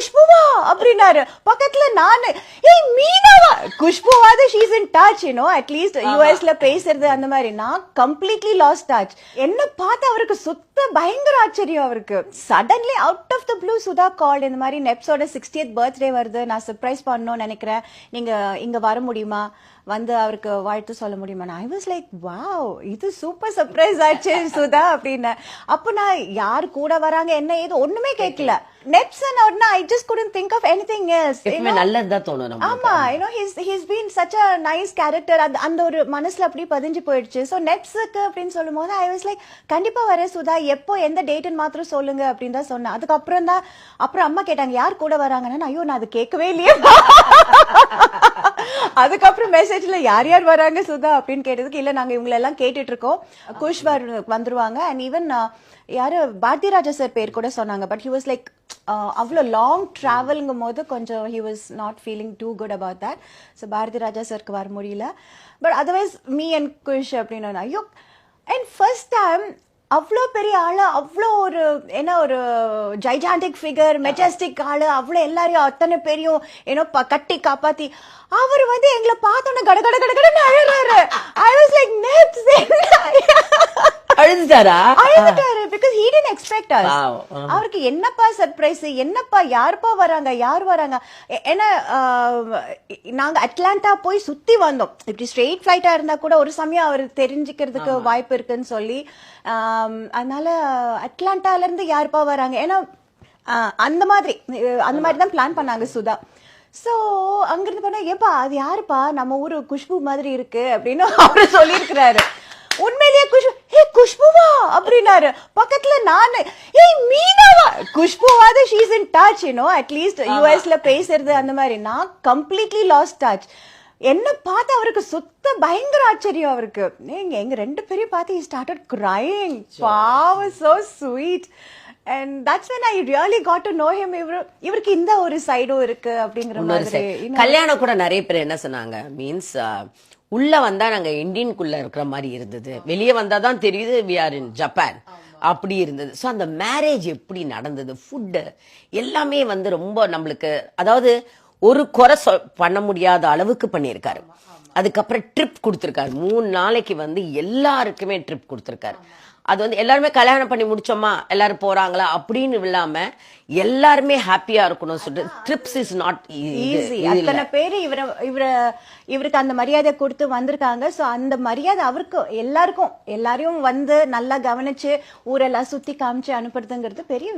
குஷ்புவா அப்படின்னாரு. பக்கத்துல நானு ஏய் மீனாவா குஷ்புவாது ஷீஸ் இன் டச் அட்லீஸ்ட் யூஎஸ்ல பேசுறது அந்த மாதிரி. நான் கம்ப்ளீட்லி லாஸ்ட் டச். என்ன பார்த்து அவருக்கு சுத்த பயங்கர ஆச்சரியம். அவருக்கு suddenly out of the blue Sudha call, இந்த மாதிரி நெப்ஸோட 60th பர்த்டே வருது, நான் சர்ப்ரைஸ் பண்ணணும்னு நினைக்கிறேன், நீங்க இங்க வர முடியுமா, வந்து அவருக்கு வாழ்த்து சொல்ல முடியுமா. ஐ வாஸ் லைக் வாவ், இது சூப்பர் சர்ப்ரைஸ் ஆச்சு சுதா அப்படின்னு. அப்ப நான் யாரு கூட வராங்க என்ன ஏது ஒண்ணுமே கேட்கல. நெப்சன் அவர்னா I just couldn't think of anything else. நல்லதா தோணும். ஆமா, he's been such a nice character. அந்த ஒரு மனசுல அப்படி பதிஞ்சு போயிடுச்சு. சோ நெப்ஸுக்கு அப்படின்னு சொல்லும் போது ஐ வாஸ் லைக் கண்டிப்பா வரேன் சுதா, எப்போ எந்த டேட்னு மாத்திரம் சொல்லுங்க அப்படின்னு தான் சொன்னேன். அதுக்கப்புறம் தான் அப்புறம் அம்மா கேட்டாங்க யார் கூட வராங்கன்னு. ஐயோ நான் அது கேட்கவே இல்லையே. அதுக்கப்புறம் மெசேஜ்ல யார் யார் வராங்க சுதா அப்படின்னு கேட்டதுக்கு இல்ல நாங்க இவங்க எல்லாம் கேட்டுட்டு இருக்கோம், குஷ் வந்துருவாங்க. அண்ட் ஈவன் யாரு பாரதி ராஜா சார் பேர் கூட சொன்னாங்க. பட் ஹி வாஸ் லைக் அவ்வளோ லாங் டிராவல்ங்கும் போது கொஞ்சம் he was not feeling too good about that. So Bharathi Raja சருக்கு வர முடியல. But otherwise me and Kush அப்படின்னு ஐயோ. அண்ட் ஃபர்ஸ்ட் டைம் அவ்வளோ பெரிய ஆளு, அவ்வளோ ஒரு என்ன ஒரு ஜைஜாண்டிக் ஃபிகர், மெஜஸ்டிக் ஆளு, அவ்வளோ எல்லாரையும் அத்தனை பேரையும் கட்டி காப்பாத்தி அவர் வந்து எங்களை பார்த்தோன்னே கட கட கட கடன்னு அழுறாரு. ஐ வாஸ் லைக் அழுதுட்டாரு because he didn't expect us. அவருக்கு என்னப்பா சர்ப்ரைஸ், என்னப்பா யாருப்பா வராங்க யார் வராங்க. ஏன்னா நாங்க அட்லாண்டா போய் சுத்தி வந்தோம். இப்படி ஸ்ட்ரெயிட் ஃபிளைட்டா இருந்தா கூட ஒரு சமயம் அவர் தெரிஞ்சுக்கிறதுக்கு வாய்ப்பு இருக்குன்னு சொல்லி, அதனால அட்லாண்டால இருந்து யாருப்பா வராங்க, ஏன்னா அந்த மாதிரி தான் பிளான் பண்ணாங்க சுதா. சோ அங்கிருந்து பண்ணா ஏப்பா அது யாருப்பா, நம்ம ஊரு குஷ்பு மாதிரி இருக்கு அப்படின்னு அவரு சொல்லியிருக்கிறாரு. உண்மையிலேயே குஷ்புவா அப்படின்னாரு. பக்கத்துல நானு ஏய் மீனாவா குஷ்புவாது ஷீஸ் இன் டச் அட்லீஸ்ட் யூஎஸ்ல பேசுறது அந்த மாதிரி. நான் கம்ப்ளீட்லி லாஸ்ட் டச். என்ன பார்த்து அவருக்கு சுத்த பயங்கர ஆச்சரியம். அவருக்கு எங்க ரெண்டு பேரையும் பார்த்து he started crying. Wow, so sweet. And that's when I really got to know him. இவருக்கு இந்த ஒரு சைடும் இருக்கு அப்படிங்கிற மாதிரி. கல்யாணம் கூட நிறைய பேர் என்ன சொன்னாங்க, மீன்ஸ் உள்ள வந்தா நாங்க இந்தியனுக்குள்ள இருக்கிற மாதிரி இருந்தது, வெளியே வந்தாதான் தெரியுது we are in Japan அப்படி இருந்தது. ஸோ அந்த மேரேஜ் எப்படி நடந்தது, ஃபுட்டு எல்லாமே வந்து ரொம்ப நம்மளுக்கு, அதாவது ஒரு குறை பண்ண முடியாத அளவுக்கு பண்ணியிருக்காரு. அதுக்கப்புறம் ட்ரிப் கொடுத்துருக்காரு, 3 நாளைக்கு வந்து எல்லாருக்குமே ட்ரிப் கொடுத்துருக்காரு. அது வந்து எல்லாருமே கல்யாணம் பண்ணி முடிச்சோமா எல்லாரும் போறாங்களா அப்படின்னு இல்லாம எல்லாருமே ஹாப்பியா இருக்கணும் சொல்லிட்டு ட்ரிப்ஸ் இஸ் நாட் ஈஸி. அத்தனை பேரு இவருக்கு அந்த மரியாதை கொடுத்து வந்திருக்காங்க. சோ அந்த மரியாதை அவருக்கு எல்லாரையும் வந்து நல்லா கவனிச்சு ஊரெல்லாம் சுத்தி காமிச்சு அனுப்புறதுங்கிறது பெரிய